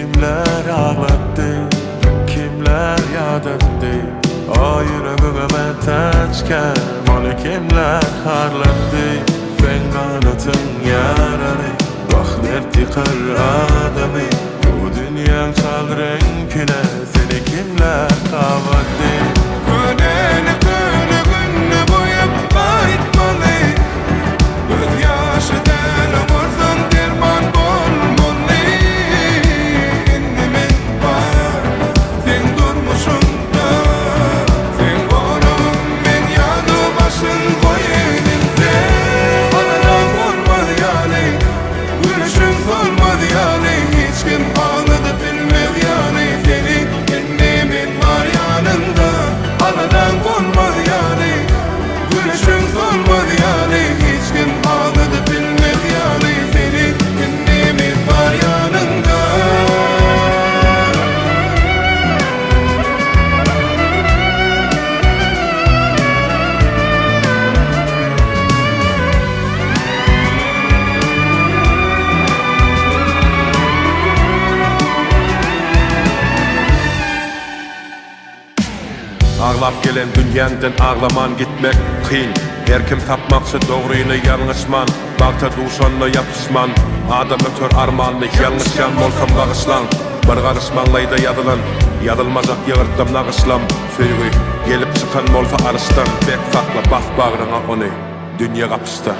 kimler ağlattı, kimler yad etti. O yüreğime teçken onu kimler harlattı. Sen kanatın yararı, bak nerede kır adamı. Bu dünyanın çal renkine seni kimler kavattı. Gününü gününü boyup kayıtmalı, göz yaşı del umursun derman bulmalı. İndimin var, sen durmuşsun da, sen korun men yanı başın koyuninde. Anadan olmadı yani, gülüşün sormadı yani. Hiç kim anladı bilmez yani, senin kendimin var yanında. Anadan olmadı yani, gülüşün sormadı yani. Hiç kim anladı bilmez yani, senin kendimin var yanında. Ağlap gelen dünyandan ağlaman gitmek kıyın. Her kim tapmaksa doğruyunu yanlışman, bakta duşanla yapışman. Adam ötör armanlı yanlış yan bolsam bağışlan. Bir karışmanlayda yadılan, yadılmazak yığırtlam nağışlam. Söygü gelip çıkan bolsa arıştan, bek sakla bas bağrına onu, dünya kapışta.